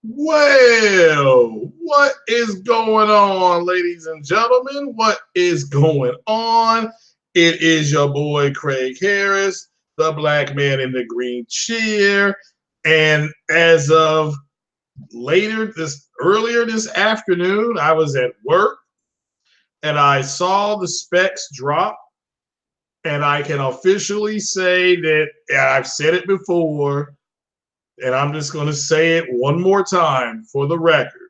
Well, what is going on, ladies and gentlemen? What is going on? It is your boy Craig Harris, the black man in the green chair. And as of earlier this afternoon, I was at work and I saw the specs drop. And I can officially say that I've said it before, and I'm just going to say it one more time for the record.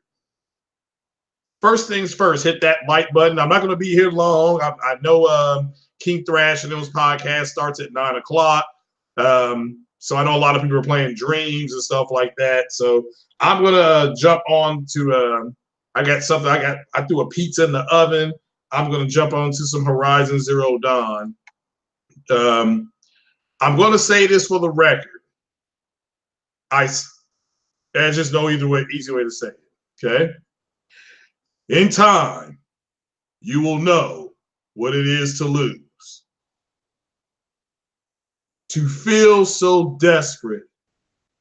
First things first, hit that like button. I'm not going to be here long. I know King Thrash and his podcast starts at 9 o'clock. So I know a lot of people are playing Dreams and stuff like that. So I'm going to jump on to, I got something. I threw a pizza in the oven. I'm going to jump on to some Horizon Zero Dawn. I'm going to say this for the record. There's just no easy way to say it, okay? In time, you will know what it is to lose. To feel so desperate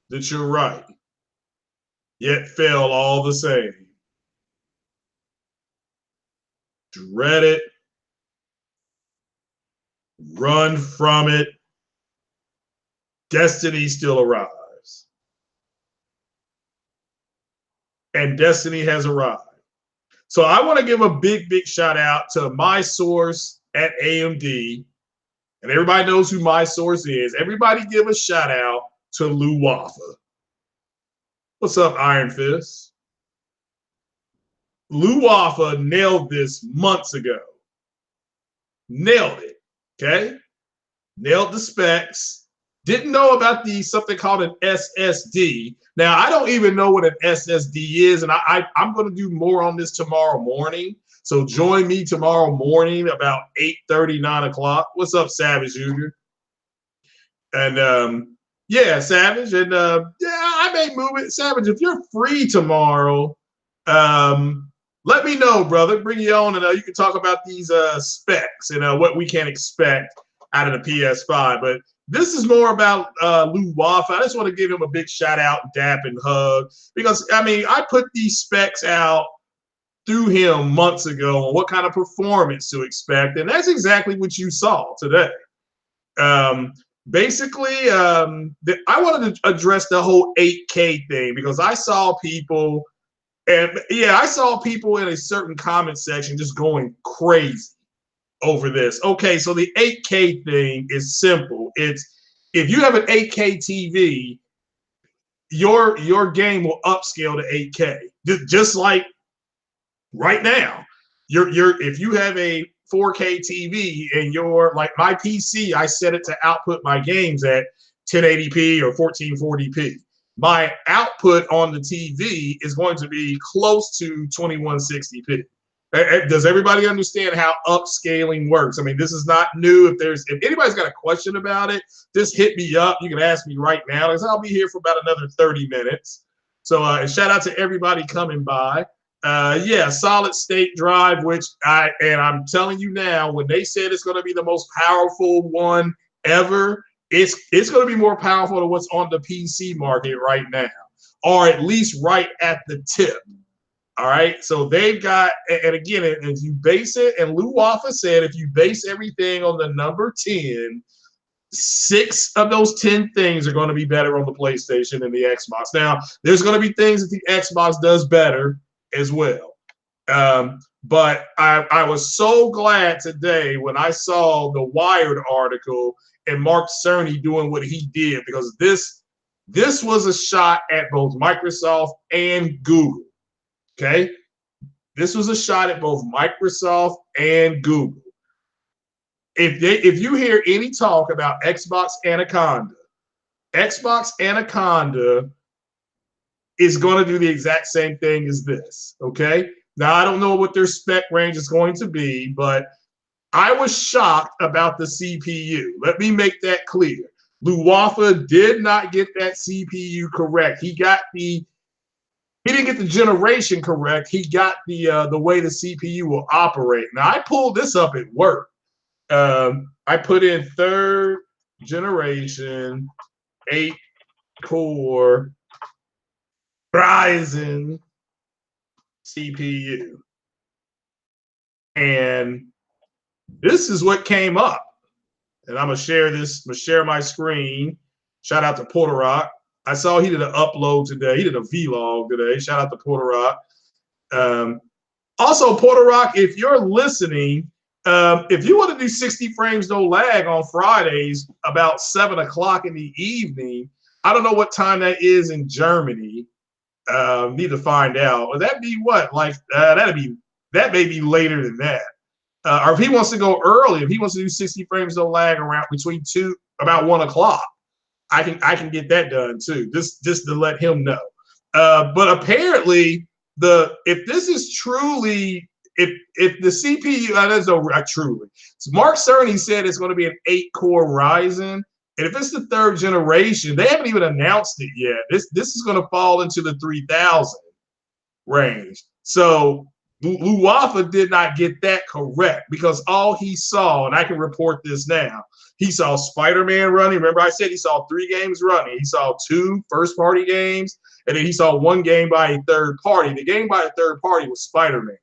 that you're right, yet fail all the same. Dread it. Run from it. Destiny still arrives. And destiny has arrived. So I want to give a big shout out to my source at AMD. And everybody knows who my source is. Everybody give a shout out to Louwaffa. What's up, Iron Fist? Louwaffa nailed this months ago. Nailed it, okay? Nailed the specs. Didn't know about something called an SSD. Now, I don't even know what an SSD is, and I'm going to do more on this tomorrow morning. So join me tomorrow morning about 8:30, 9 o'clock. What's up, Savage Jr.? And yeah, Savage, and yeah, I may move it. Savage, if you're free tomorrow, let me know, brother. Bring you on, and you can talk about these specs and what we can expect out of the PS-5. But this is more about Louwaffa. I just want to give him a big shout out, dap, and hug, because I mean, I put these specs out through him months ago on what kind of performance to expect, and that's exactly what you saw today. Basically, I wanted to address the whole 8K thing because I saw people, and yeah, I saw people in a certain comment section just going crazy over this. Okay, so the 8K thing is simple. It's if you have an 8K TV, your game will upscale to 8K. Just like right now. If you have a 4K TV and you're like my PC, I set it to output my games at 1080p or 1440p. My output on the TV is going to be close to 2160p. Does everybody understand how upscaling works? I mean, this is not new. If anybody's got a question about it, just hit me up. You can ask me right now, because I'll be here for about another 30 minutes. So shout out to everybody coming by. Yeah, solid state drive, which I'm telling you now, when they said it's going to be the most powerful one ever, it's going to be more powerful than what's on the PC market right now, or at least right at the tip. All right, so they've got, and again, if you base it, and Louwaffa said, if you base everything on the number 10, 6 of those 10 things are going to be better on the PlayStation and the Xbox. Now, there's going to be things that the Xbox does better as well. But I was so glad today when I saw the Wired article and Mark Cerny doing what he did, because this was a shot at both Microsoft and Google. Okay, this was a shot at both Microsoft and Google. If you hear any talk about Xbox Anaconda is going to do the exact same thing as this. Okay, now I don't know what their spec range is going to be, but I was shocked about the CPU. Let me make that clear. Louwaffa did not get that CPU correct. He didn't get the generation correct. He got the way the CPU will operate. Now, I pulled this up at work. I put in third generation 8-core Ryzen CPU. And this is what came up. And I'm gonna share this, I'm gonna share my screen. Shout out to Porchlyte. I saw he did an upload today. He did a vlog today. Shout out to Porchlyte. Also, Porchlyte, if you're listening, if you want to do 60 frames no lag on Fridays about 7 o'clock in the evening, I don't know what time that is in Germany. Need to find out. Would that be what? Like that may be later than that. Or if he wants to go early, if he wants to do 60 frames no lag around between about 1 o'clock, I can get that done too. Just to let him know. But apparently, if this is truly if the CPU, that's no truly. So Mark Cerny said it's going to be an 8-core Ryzen. And if it's the third generation, they haven't even announced it yet. This is going to fall into the 3000 range. So Louwaffa did not get that correct because all he saw, and I can report this now, he saw Spider-Man running. Remember I said he saw 3 games running. He saw 2 first-party games, and then he saw 1 game by a third party. The game by a third party was Spider-Man.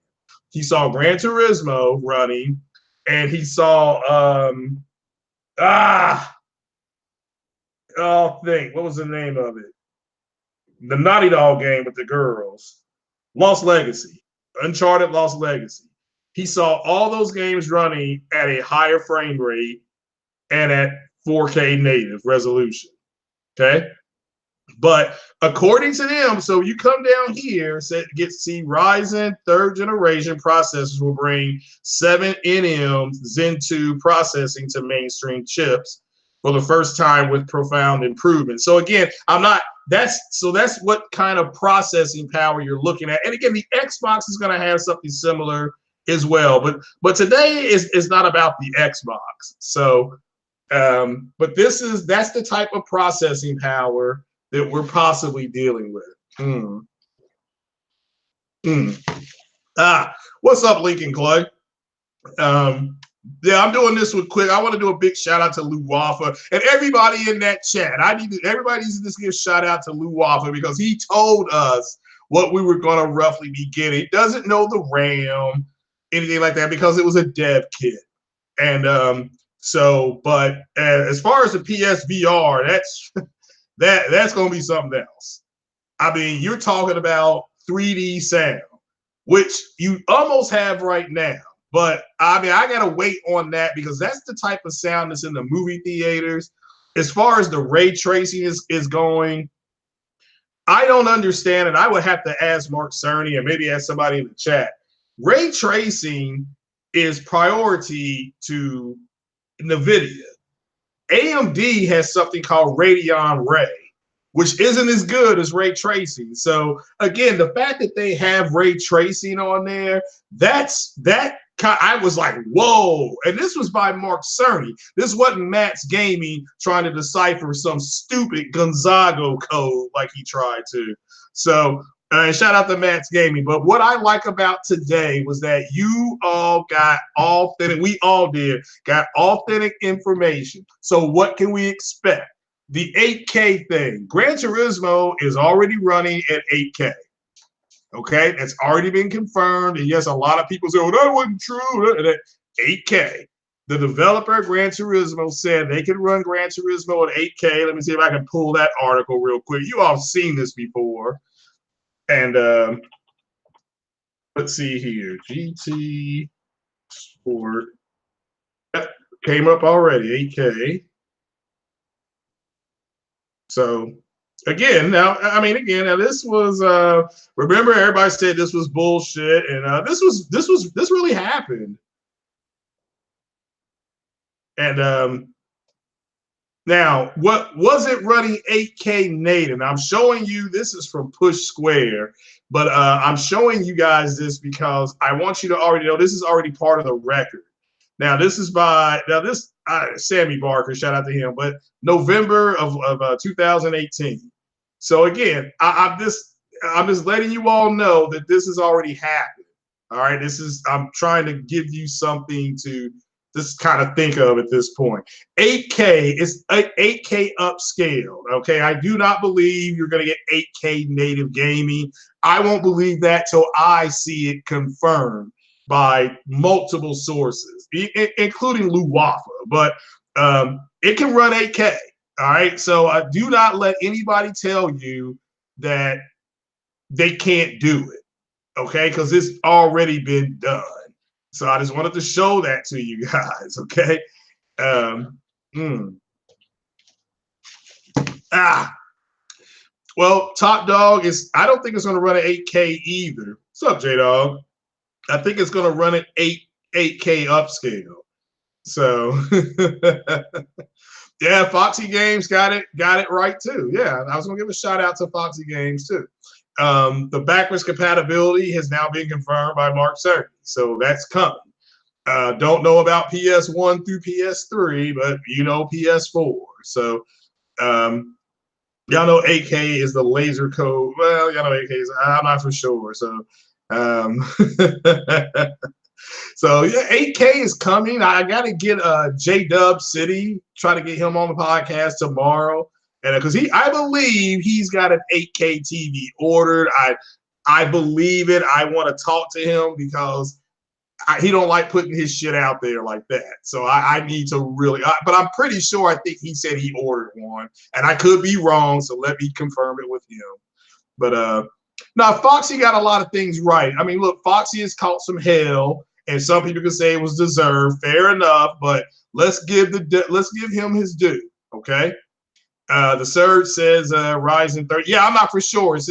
He saw Gran Turismo running, and he saw what was the name of it? The Naughty Dog game with the girls. Lost Legacy. Uncharted Lost Legacy. He saw all those games running at a higher frame rate and at 4K native resolution. Okay? But according to them, so you come down here, get to see Ryzen 3rd generation processors will bring 7nm Zen 2 processing to mainstream chips for the first time with profound improvement. So again, that's what kind of processing power you're looking at. And again, the Xbox is going to have something similar as well. But today is not about the Xbox. So but that's the type of processing power that we're possibly dealing with. What's up, Lincoln Clay? Yeah, I'm doing this one quick. I want to do a big shout out to Louwaffa and everybody in that chat. Everybody needs to just give a shout out to Louwaffa because he told us what we were going to roughly be getting. He doesn't know the RAM, anything like that, because it was a dev kit. And but as far as the PSVR, that's going to be something else. I mean, you're talking about 3D sound, which you almost have right now. But I mean, I got to wait on that because that's the type of sound that's in the movie theaters. As far as the ray tracing is going, I don't understand, and I would have to ask Mark Cerny and maybe ask somebody in the chat. Ray tracing is priority to NVIDIA. AMD has something called Radeon Ray, which isn't as good as ray tracing. So again, the fact that they have ray tracing on there, I was like, whoa. And this was by Mark Cerny. This wasn't Matt's Gaming trying to decipher some stupid Gonzago code like he tried to. So shout out to Matt's Gaming. But what I like about today was that you all got authentic, we all got authentic information. So what can we expect? The 8K thing. Gran Turismo is already running at 8K. Okay, that's already been confirmed. And yes, a lot of people say, "Oh, that wasn't true." 8K. The developer Gran Turismo said they can run Gran Turismo at 8K. Let me see if I can pull that article real quick. You all have seen this before. And let's see here. GT Sport. That came up already, 8K. So again, now this was remember everybody said this was bullshit, and this really happened. And now what was it running 8K native? I'm showing you this is from Push Square, but I'm showing you guys this because I want you to already know this is already part of the record. Now this is Sammy Barker, shout out to him, but November of 2018. So again, I'm just letting you all know that this has already happened. All right, I'm trying to give you something to just kind of think of at this point. 8K is 8K upscaled. Okay, I do not believe you're going to get 8K native gaming. I won't believe that till I see it confirmed by multiple sources, including Louwaffa. But it can run 8K. All right, so I do not let anybody tell you that they can't do it. Okay, because it's already been done. So I just wanted to show that to you guys. Okay. Um, mm. Well, Top Dog is. I don't think it's going to run at 8K either. What's up, J Dog? I think it's going to run at 8K upscale. So yeah, Foxy Games got it right too. Yeah, I was going to give a shout out to Foxy Games too. The backwards compatibility has now been confirmed by Mark Cerny, so that's coming. Don't know about PS1 through PS3, but you know PS4. So y'all know 8K is the laser code. Well, y'all know 8K is. I'm not for sure. So so yeah, 8K is coming. I got to get J-Dub City. Try to get him on the podcast tomorrow. And because I believe he's got an 8K TV ordered. I believe it. I want to talk to him because he don't like putting his shit out there like that. So I need to really. But I'm pretty sure. I think he said he ordered one, and I could be wrong. So let me confirm it with him. But now Foxy got a lot of things right. I mean, look, Foxy has caught some hell, and some people can say it was deserved. Fair enough, but let's give him his due. Okay. The Surge says Ryzen 30. Yeah, I'm not for sure. It's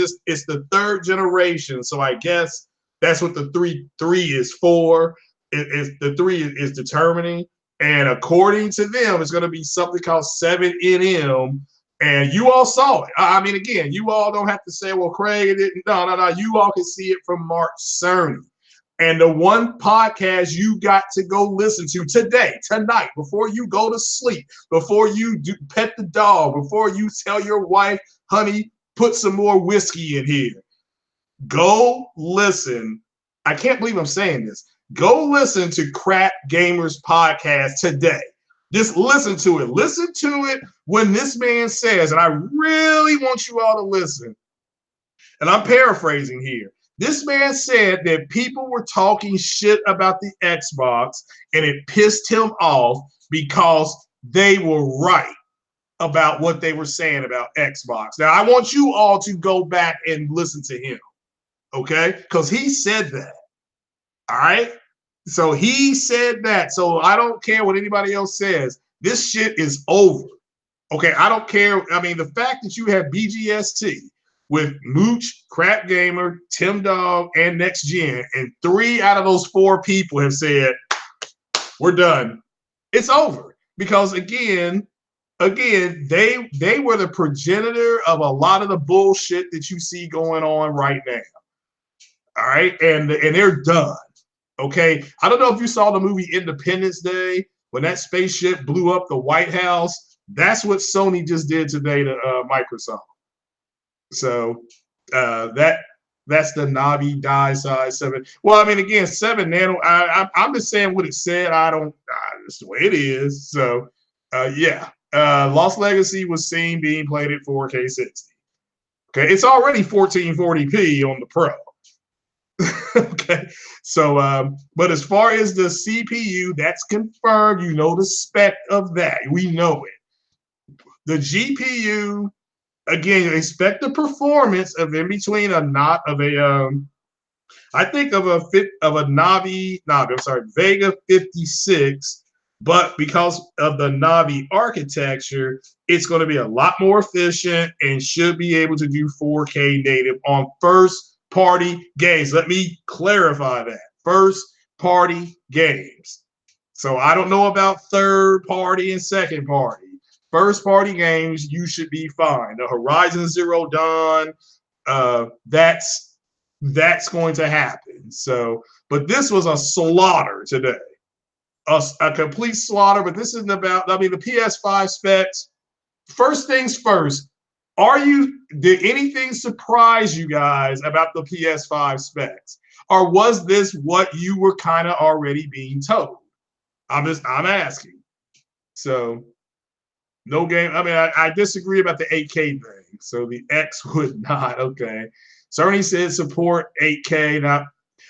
the third generation, so I guess that's what the three is for. The 3 is determining, and according to them, it's going to be something called 7nm. And you all saw it. I mean, again, you all don't have to say, "Well, Craig didn't." No. You all can see it from Mark Cerny. And the one podcast you got to go listen to tonight, before you go to sleep, before you pet the dog, before you tell your wife, honey, put some more whiskey in here. Go listen. I can't believe I'm saying this. Go listen to Crap Gamers podcast today. Just listen to it. Listen to it when this man says, and I really want you all to listen, and I'm paraphrasing here. This man said that people were talking shit about the Xbox and it pissed him off because they were right about what they were saying about Xbox. Now, I want you all to go back and listen to him, okay? Because he said that, all right? So he said that. So I don't care what anybody else says. This shit is over, okay? I don't care. I mean, the fact that you have BGST with Mooch, Crap Gamer, Tim Dog, and Next Gen, and 3 out of those 4 people have said, we're done. It's over. Because again, they were the progenitor of a lot of the bullshit that you see going on right now. All right, and they're done. Okay, I don't know if you saw the movie Independence Day when that spaceship blew up the White House. That's what Sony just did today to Microsoft. So that's the Navi die size 7. Well, I mean, again, 7 nano. I'm just saying what it said. I don't. It's the way it is. So yeah, Lost Legacy was seen being played at 4K 60. Okay, it's already 1440p on the Pro. Okay, so but as far as the CPU, that's confirmed. You know the spec of that. We know it. The GPU. Again, expect the performance of in between I think of a Vega 56, but because of the Navi architecture, it's going to be a lot more efficient and should be able to do 4K native on first-party games. Let me clarify that. First-party games. So I don't know about third-party and second-party. First-party games, you should be fine. The Horizon Zero Dawn, that's going to happen. So, but this was a slaughter today, a complete slaughter. But this isn't about. I mean, the PS5 specs. First things first. Did anything surprise you guys about the PS5 specs, or was this what you were kind of already being told? I'm asking. So no game. I mean, I disagree about the 8K thing. So the X would not. Okay. Cerny said support 8K. Now,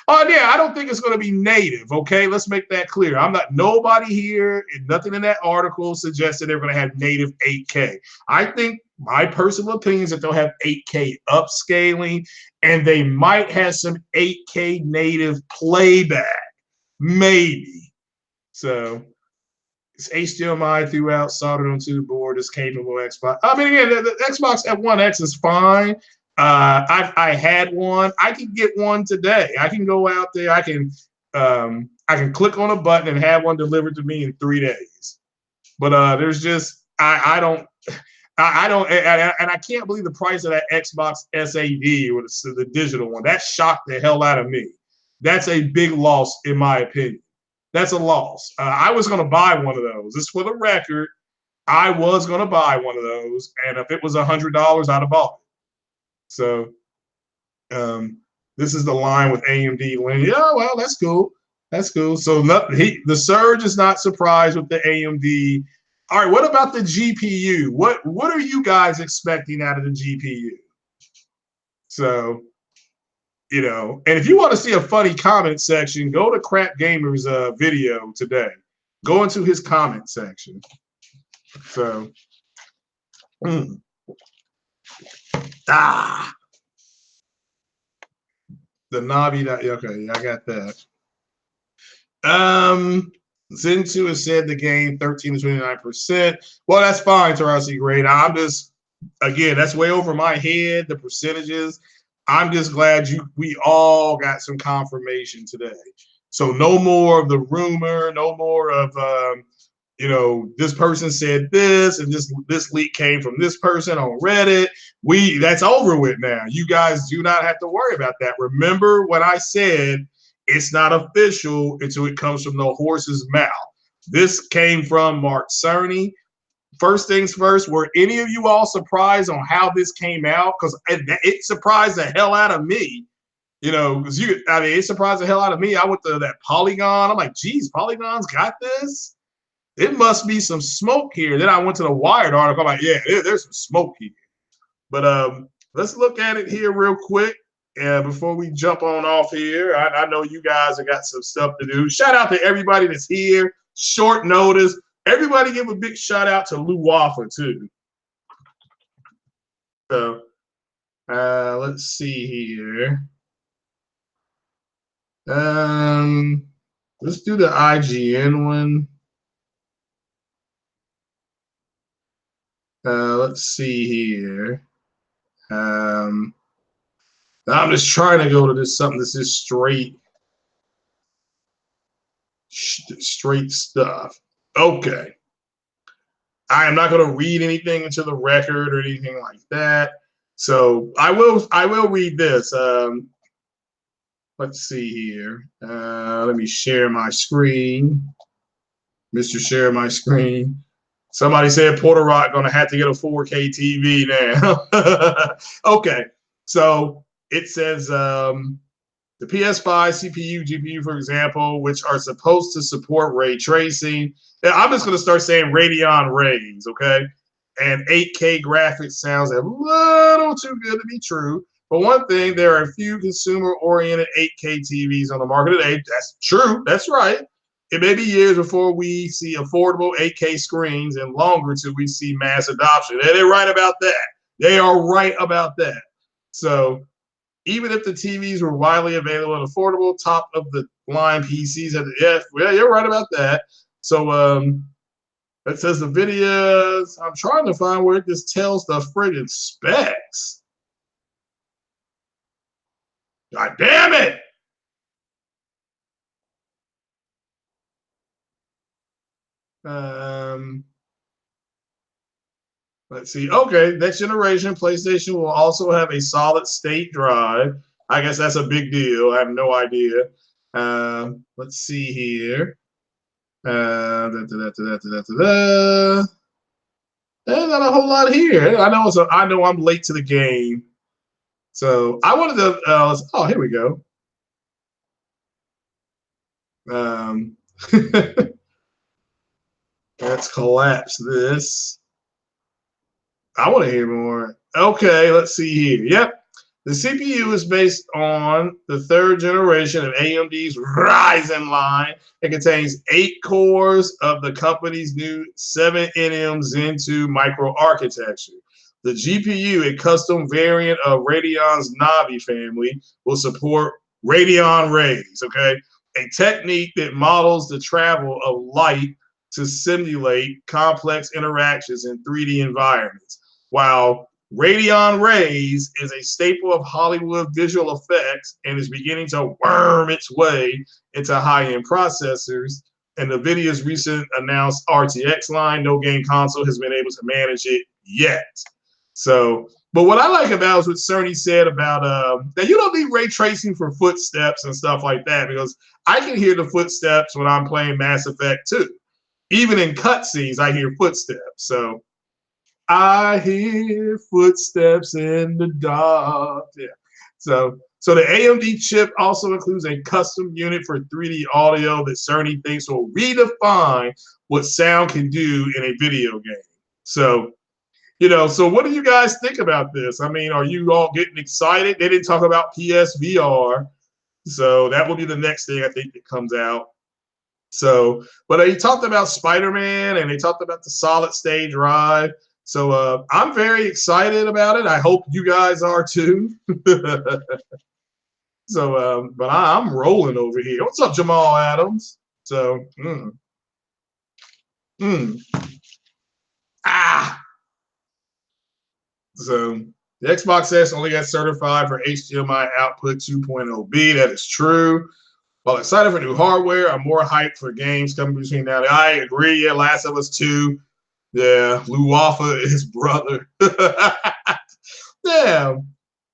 oh yeah, I don't think it's going to be native. Okay, let's make that clear. I'm not. Nobody here, and nothing in that article suggested they're going to have native 8K. I think my personal opinion is that they'll have 8K upscaling, and they might have some 8K native playback, maybe. So it's HDMI throughout, soldered onto the board. Is capable Xbox. I mean, again, the Xbox One X is fine. I had one. I can get one today. I can go out there. I can click on a button and have one delivered to me in 3 days. But there's just I don't and I can't believe the price of that Xbox SAD or the digital one. That shocked the hell out of me. That's a big loss in my opinion. That's a loss. I was going to buy one of those. Just for the record, I was going to buy one of those, and if it was $100, I'd have bought it. So this is the line with AMD. Yeah, well, that's cool. That's cool. So the Surge is not surprised with the AMD. All right, what about the GPU? What are you guys expecting out of the GPU? So, and if you want to see a funny comment section, go to Crap Gamer's video today. Go into his comment section. So, the Navi. Okay, I got that. Zentu has said the game 13 to 29%. Well, that's fine, Tarasi Great. I'm just, again, that's way over my head, the percentages. I'm just glad we all got some confirmation today. So no more of the rumor, no more of this person said this and this leak came from this person on Reddit. That's over with now. You guys do not have to worry about that. Remember what I said, it's not official until it comes from the horse's mouth. This came from Mark Cerny. First things first, were any of you all surprised on how this came out? Because it surprised the hell out of me. It surprised the hell out of me. I went to that Polygon. I'm like, geez, Polygon's got this? It must be some smoke here. Then I went to the Wired article. I'm like, yeah, there's some smoke here. But let's look at it here real quick. Before we jump on off here, I know you guys have got some stuff to do. Shout out to everybody that's here. Short notice. Everybody give a big shout out to Louwaffa too. So let's see here. Let's do the IGN one. Let's see here. I'm just trying to go to this something that's just straight stuff. Okay. I am not going to read anything into the record or anything like that. So I will read this. Let's see here. Let me share my screen. Mr. Share my screen. Somebody said Porter Rock going to have to get a 4K TV now. Okay. So it says the PS-5 CPU, GPU, for example, which are supposed to support ray tracing. I'm just going to start saying Radeon Rays, okay? And 8K graphics sounds a little too good to be true. But one thing, there are a few consumer-oriented 8K TVs on the market today. That's true. That's right. It may be years before we see affordable 8K screens and longer till we see mass adoption. And they're right about that. They are right about that. So even if the TVs were widely available and affordable, top of the line PCs at you're right about that. So that says the videos. I'm trying to find where it just tells the friggin' specs. God damn it! Let's see. Okay, next generation PlayStation will also have a solid state drive. I guess that's a big deal. I have no idea. Let's see here. There's not a whole lot here. I know I'm late to the game. So I wanted to. Oh, here we go. Let's collapse this. I want to hear more. Okay, let's see here. Yep. The CPU is based on the third generation of AMD's Ryzen line. It contains 8 cores of the company's new 7nm Zen 2 microarchitecture. The GPU, a custom variant of Radeon's Navi family, will support Radeon Rays, okay? A technique that models the travel of light to simulate complex interactions in 3D environments. While Radeon Rays is a staple of Hollywood visual effects and is beginning to worm its way into high-end processors, and NVIDIA's recent announced RTX line, no game console has been able to manage it yet. So, but what I like about is what Cerny said about that you don't need ray tracing for footsteps and stuff like that, because I can hear the footsteps when I'm playing Mass Effect 2. Even in cutscenes, I hear footsteps. So I hear footsteps in the dark. Yeah. So the AMD chip also includes a custom unit for 3D audio that Cerny thinks will redefine what sound can do in a video game. So, so what do you guys think about this? I mean, are you all getting excited? They didn't talk about PSVR. So that will be the next thing I think that comes out. So, but he talked about Spider-Man and he talked about the solid state drive. So I'm very excited about it. I hope you guys are too. So, but I'm rolling over here. What's up, Jamal Adams? So, So the Xbox S only got certified for HDMI output 2.0B. That is true. While excited for new hardware, I'm more hyped for games coming between now. I agree. Yeah, Last of Us 2. Yeah, Louwaffa is his brother. Damn.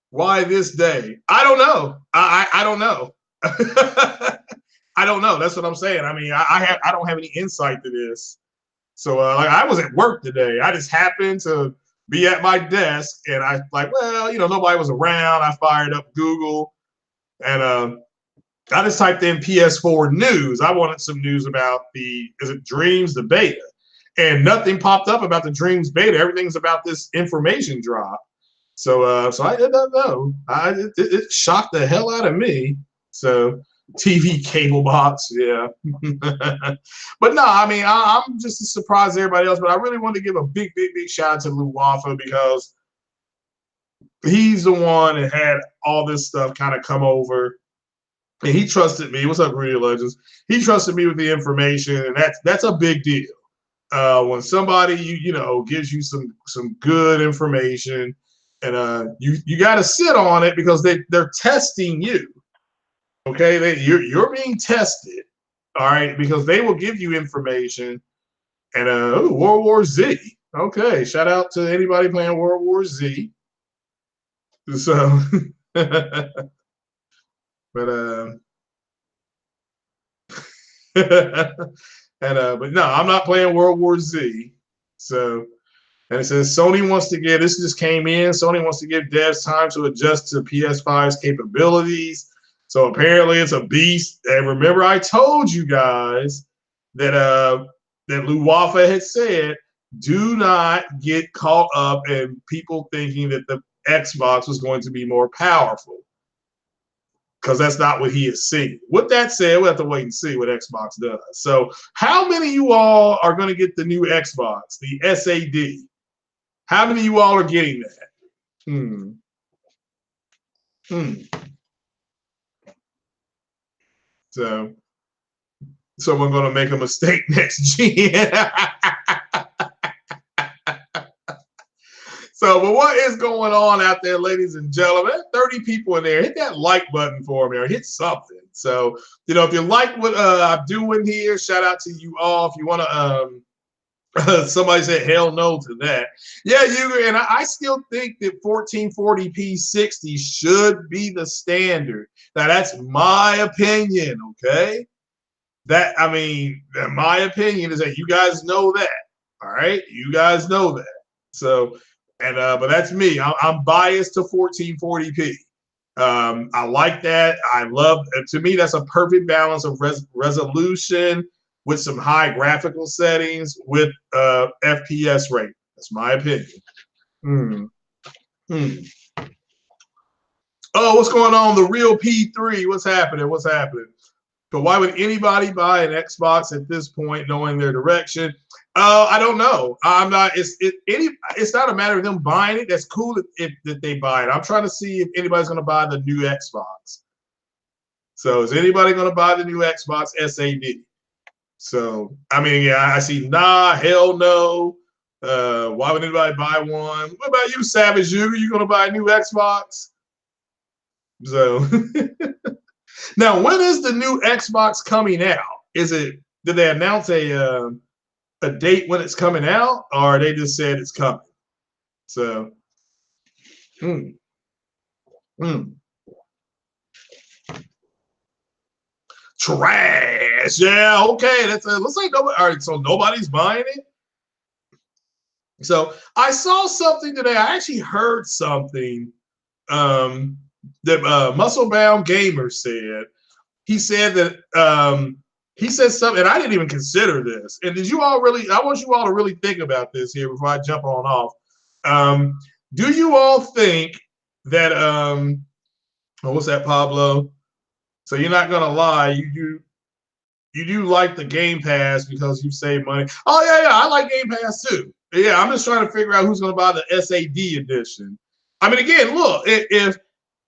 Why this day? I don't know. I don't know. I don't know. That's what I'm saying. I mean, I don't have any insight to this. So like I was at work today. I just happened to be at my desk, and I well, nobody was around. I fired up Google, and I just typed in PS4 news. I wanted some news about is it Dreams, the beta, and nothing popped up about the Dreams beta. Everything's about this information drop. So I did not know. It shocked the hell out of me. So TV cable box, yeah. But no, I mean, I'm just as surprised as everybody else. But I really want to give a big shout out to Louwaffa, because he's the one that had all this stuff kind of come over, and he trusted me. What's up, Greedy Legends? He trusted me with the information, and that's a big deal. When somebody gives you some good information, and you got to sit on it, because they're testing you. Okay, you're being tested, all right, because they will give you information. And World War Z. Okay, shout out to anybody playing World War Z. So, but but no, I'm not playing World War Z. So, and it says Sony wants to give. This just came in. Sony wants to give devs time to adjust to PS5's capabilities. So apparently it's a beast. And remember, I told you guys that that Louwaffa had said, do not get caught up in people thinking that the Xbox was going to be more powerful, because that's not what he is seeing. With that said, we'll have to wait and see what Xbox does. So how many of you all are going to get the new Xbox, the SAD? How many of you all are getting that? So someone going to make a mistake next gen. So, but what is going on out there, ladies and gentlemen? 30 people in there. Hit that like button for me, or hit something. So, if you like what I'm doing here, shout out to you all. If you want to, somebody said hell no to that. Yeah, and I still think that 1440p 60 should be the standard. Now, that's my opinion, okay? My opinion is that you guys know that. All right, you guys know that. So, but that's me. I'm biased to 1440p. I like that. I love. To me, that's a perfect balance of resolution with some high graphical settings with FPS rate. That's my opinion. Hmm. Hmm. Oh, what's going on? The real P3. What's happening? What's happening? But why would anybody buy an Xbox at this point, knowing their direction? I don't know. I'm not. It's not a matter of them buying it. That's cool if they buy it. I'm trying to see if anybody's going to buy the new Xbox. So is anybody going to buy the new Xbox SAD? So I mean, yeah, I see. Nah, hell no. Why would anybody buy one? What about you, Savage? You going to buy a new Xbox? So. Now, when is the new Xbox coming out? Did they announce a date when it's coming out, or they just said it's coming? So, trash. Yeah, okay. Looks like nobody. All right, so nobody's buying it. So I saw something today. I actually heard something that Muscle Bound Gamer said. He said that he said something, and I didn't even consider this. And did you all really? I want you all to really think about this here before I jump on off. Do you all think that? What's that, Pablo? So you're not gonna lie, you do like the Game Pass because you save money. Oh yeah, I like Game Pass too. Yeah, I'm just trying to figure out who's gonna buy the SAD edition. I mean, again, look, if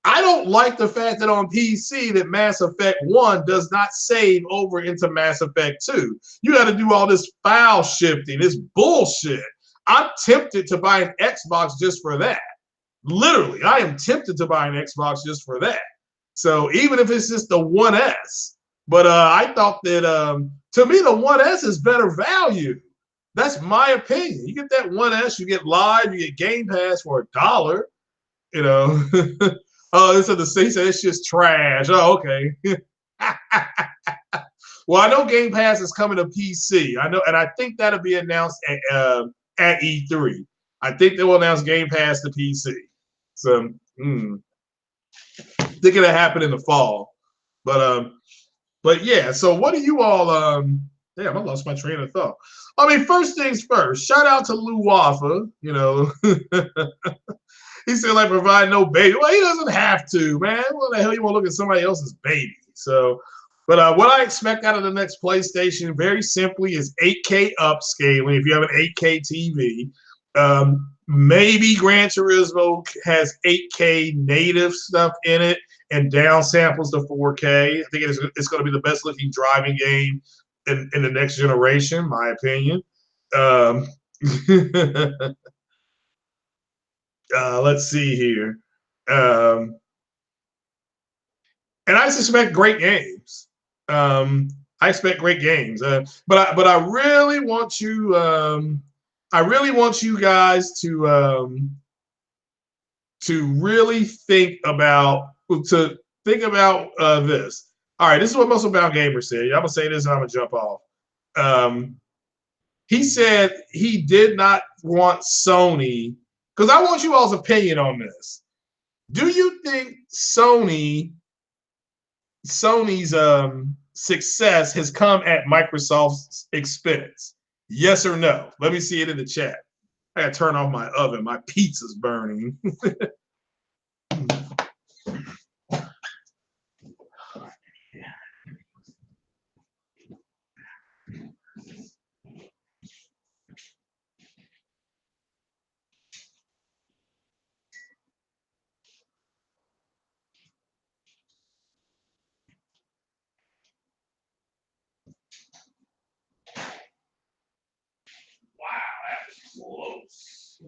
I don't like the fact that on PC that Mass Effect 1 does not save over into Mass Effect 2. You got to do all this file shifting. It's bullshit. I'm tempted to buy an Xbox just for that. Literally, I am tempted to buy an Xbox just for that. So even if it's just the 1S. But I thought that, to me, the 1S is better value. That's my opinion. You get that 1S, you get live, you get Game Pass for $1. You know. Oh, this is the he said it's just trash. Oh, okay. Well, I know Game Pass is coming to PC. I know, and I think that'll be announced at E3. I think they will announce Game Pass to PC. So, I think it'll happen in the fall. But yeah. So, what do you all? Damn, I lost my train of thought. I mean, first things first. Shout out to Louwaffa. You know. He said, like, provide no baby. Well, he doesn't have to, man. What the hell you want to look at somebody else's baby? So, but what I expect out of the next PlayStation, very simply, is 8K upscaling. If you have an 8K TV, maybe Gran Turismo has 8K native stuff in it and down samples to 4K. I think it's going to be the best looking driving game in the next generation, my opinion. Let's see here. And I suspect great games. I expect great games. But I really want you guys to really think about this. All right, this is what Muscle Bound Gamer said. I'm gonna say this and I'm gonna jump off. He said he did not want Sony, because I want you all's opinion on this. Do you think Sony's success has come at Microsoft's expense? Yes or no? Let me see it in the chat. I gotta turn off my oven. My pizza's burning. Close.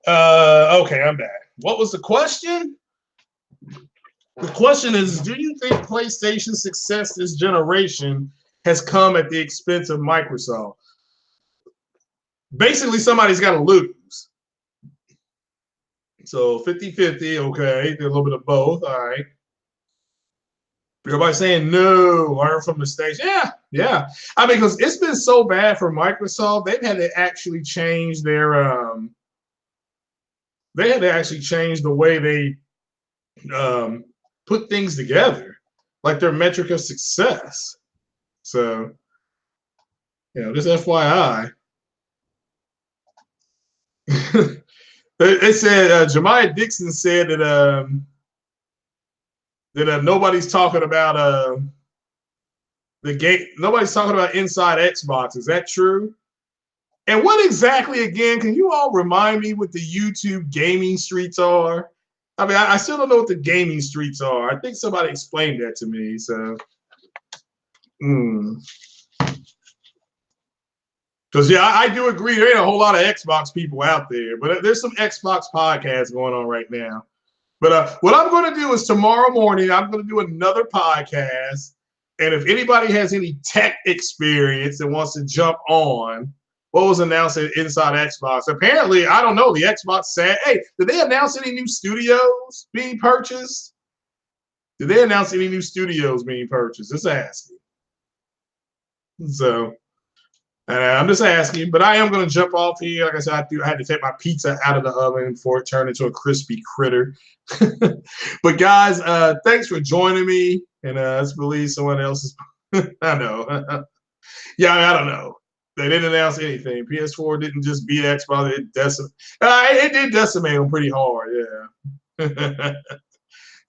Okay, I'm back. What was the question? The question is, do you think PlayStation's success this generation has come at the expense of Microsoft? Basically, somebody's got to lose. So 50-50, okay. A little bit of both, all right. Everybody's saying no, learn from mistakes. Yeah. I mean, because it's been so bad for Microsoft, they've had to actually change their they had to actually change the way they put things together, like their metric of success. So, just FYI. They said Jemiah Dixon said that nobody's talking about the game. Nobody's talking about Inside Xbox. Is that true? And what exactly, again, can you all remind me what the YouTube gaming streets are? I mean, I still don't know what the gaming streets are. I think somebody explained that to me. So, because yeah, I do agree. There ain't a whole lot of Xbox people out there, but there's some Xbox podcasts going on right now. But what I'm going to do is tomorrow morning, I'm going to do another podcast. And if anybody has any tech experience that wants to jump on, what was announced at Inside Xbox? Apparently, I don't know. The Xbox said, hey, did they announce any new studios being purchased? Did they announce any new studios being purchased? Just asking. So, I'm just asking, but I am going to jump off here. Like I said, I had to take my pizza out of the oven before it turned into a crispy critter. But guys, thanks for joining me. And let's believe someone else is. I know. Yeah, I don't know. They didn't announce anything. PS4 didn't just beat Xbox. It did decimate them pretty hard. Yeah.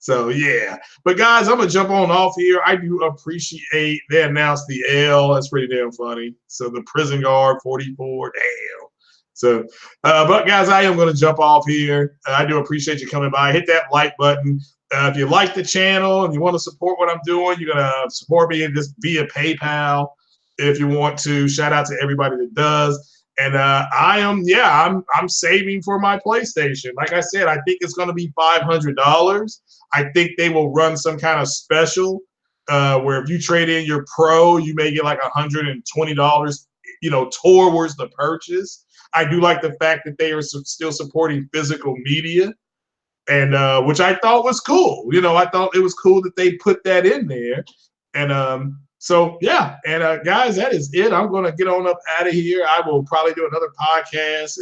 So yeah, but guys, I'm gonna jump on off here. I do appreciate they announced the L. That's pretty damn funny. So the prison guard 44, damn. So, but guys, I am gonna jump off here. I do appreciate you coming by. Hit that like button. If you like the channel and you want to support what I'm doing, you're gonna support me just via PayPal. If you want to, shout out to everybody that does. And I'm saving for my PlayStation. Like I said, I think it's going to be $500. I think they will run some kind of special where if you trade in your Pro, you may get like $120, towards the purchase. I do like the fact that they are still supporting physical media, and which I thought was cool. I thought it was cool that they put that in there. And so, yeah, and guys, that is it. I'm going to get on up out of here. I will probably do another podcast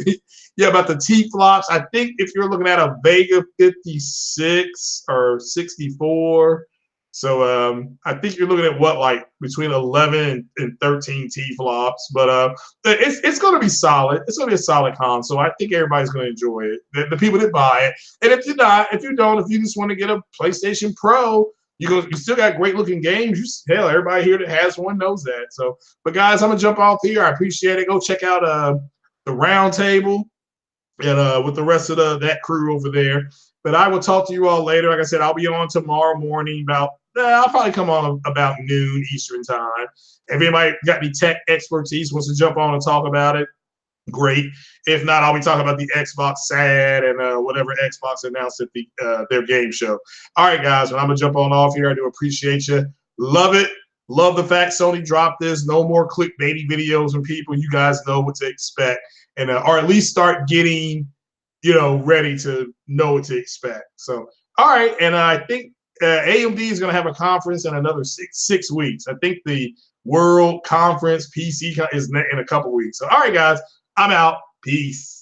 about the T-flops. I think if you're looking at a Vega 56 or 64, so I think you're looking at like between 11 and 13 T-flops. But it's going to be solid. It's going to be a solid console. I think everybody's going to enjoy it, the people that buy it. And if you just want to get a PlayStation Pro, you still got great looking games. Hell, everybody here that has one knows that. So, but guys, I'm gonna jump off here. I appreciate it. Go check out the round table and with the rest of that crew over there. But I will talk to you all later. Like I said, I'll be on tomorrow morning I'll probably come on about noon Eastern time. If anybody got any tech expertise wants to jump on and talk about it, great. If not, I'll be talking about the Xbox SAD and whatever Xbox announced at their game show. All right, guys, well, I'm going to jump on off here. I do appreciate you. Love it. Love the fact Sony dropped this. No more clickbaity videos from people. You guys know what to expect. And or at least start getting, ready to know what to expect. So, all right. And I think AMD is going to have a conference in another six weeks. I think the World Conference PC is in a couple weeks. So, all right, guys. I'm out. Peace.